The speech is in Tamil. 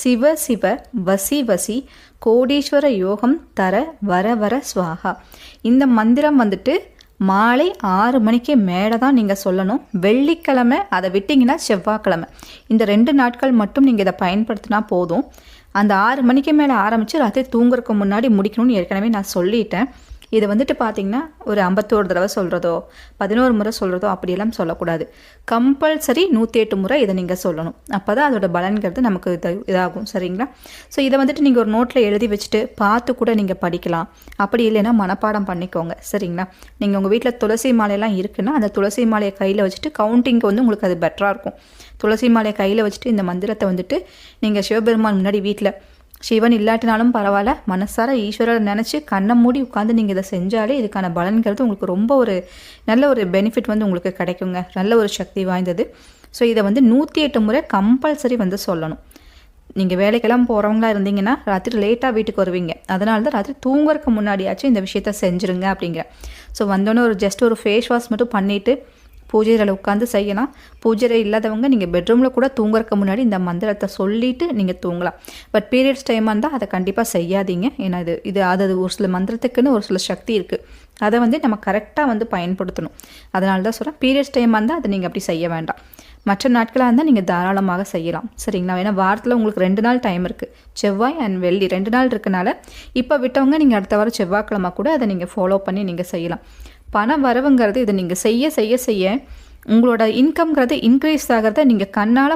சிவ சிவ வசி வசி கோடீஸ்வர யோகம் தர வர வர ஸ்வாகா. இந்த மந்திரம் வந்துட்டு மாலை 6 மணிக்கு மேலே தான் நீங்கள் சொல்லணும். வெள்ளிக்கிழமை அதை விட்டிங்கன்னா செவ்வாய்க்கிழமை, இந்த 2 நாட்கள் மட்டும் நீங்கள் இதை பயன்படுத்தினா போதும். அந்த 6 மணிக்கு மேலே ஆரம்பித்து ராத்திரி தூங்குறதுக்கு முன்னாடி முடிக்கணும்னு ஏற்கனவே நான் சொல்லிட்டேன். இதை வந்துட்டு பார்த்திங்கன்னா ஒரு 51 தடவை சொல்கிறதோ 11 முறை சொல்கிறதோ அப்படியெல்லாம் சொல்லக்கூடாது. கம்பல்சரி 108 முறை இதை நீங்கள் சொல்லணும். அப்போ தான் அதோட பலன்கிறது நமக்கு இதாகும். சரிங்களா? ஸோ இதை வந்துட்டு நீங்கள் ஒரு நோட்டில் எழுதி வச்சுட்டு பார்த்து கூட நீங்கள் படிக்கலாம். அப்படி இல்லைன்னா மனப்பாடம் பண்ணிக்கோங்க. சரிங்களா? நீங்கள் உங்கள் வீட்டில் துளசி மாலையெல்லாம் இருக்குன்னா அந்த துளசி மாலையை கையில் வச்சுட்டு கவுண்டிங்க்கு வந்து உங்களுக்கு அது பெட்டராக இருக்கும். துளசி மாலையை கையில் வச்சுட்டு இந்த மந்திரத்தை வந்துட்டு நீங்கள் சிவபெருமான் முன்னாடி வீட்டில் சிவன் இல்லாட்டினாலும் பரவாயில்ல மனசார ஈஸ்வரரை நினச்சி கண்ணை மூடி உட்காந்து நீங்கள் இதை செஞ்சாலே இதுக்கான பலன்கிறது உங்களுக்கு ரொம்ப ஒரு நல்ல ஒரு பெனிஃபிட் வந்து உங்களுக்கு கிடைக்குங்க. நல்ல ஒரு சக்தி வாய்ந்தது. ஸோ இதை வந்து 108 முறை கம்பல்சரி வந்து சொல்லணும். நீங்கள் வேலைக்கெல்லாம் போகிறவங்களா இருந்தீங்கன்னா ராத்திரி லேட்டாக வீட்டுக்கு வருவீங்க. அதனால தான் ராத்திரி தூங்குறதுக்கு முன்னாடியாச்சும் இந்த விஷயத்த செஞ்சுருங்க அப்படிங்கிற. ஸோ வந்தோன்னே ஜஸ்ட் ஒரு ஃபேஸ் வாஷ் மட்டும் பண்ணிவிட்டு பூஜையில் உட்காந்து செய்யலாம். பூஜை இல்லாதவங்க நீங்கள் பெட்ரூமில் கூட தூங்குறதுக்கு முன்னாடி இந்த மந்திரத்தை சொல்லிவிட்டு நீங்கள் தூங்கலாம். பட் பீரியட்ஸ் டைமாக இருந்தால் அதை கண்டிப்பாக செய்யாதீங்க. ஏன்னா அது ஒரு சில மந்திரத்துக்குன்னு ஒரு சில சக்தி இருக்குது. அதை வந்து நம்ம கரெக்டாக வந்து பயன்படுத்தணும். அதனால தான் சொல்கிறேன், பீரியட்ஸ் டைமாக இருந்தால் அதை நீங்கள் அப்படி செய்ய வேண்டாம். மற்ற நாட்களாக இருந்தால் நீங்கள் தாராளமாக செய்யலாம். சரிங்களா? ஏன்னா வாரத்தில் உங்களுக்கு 2 நாள் டைம் இருக்குது. செவ்வாய் அண்ட் வெள்ளி 2 நாள் இருக்கனால இப்போ விட்டவங்க நீங்கள் அடுத்த வாரம் செவ்வாய்க்கிழமை கூட அதை நீங்கள் ஃபாலோ பண்ணி நீங்கள் செய்யலாம். பண வரவுங்கிறது இதை நீங்கள் செய்ய செய்ய செய்ய உங்களோட இன்கம்ங்கிறது இன்க்ரீஸ் ஆகிறத நீங்கள் கண்ணால்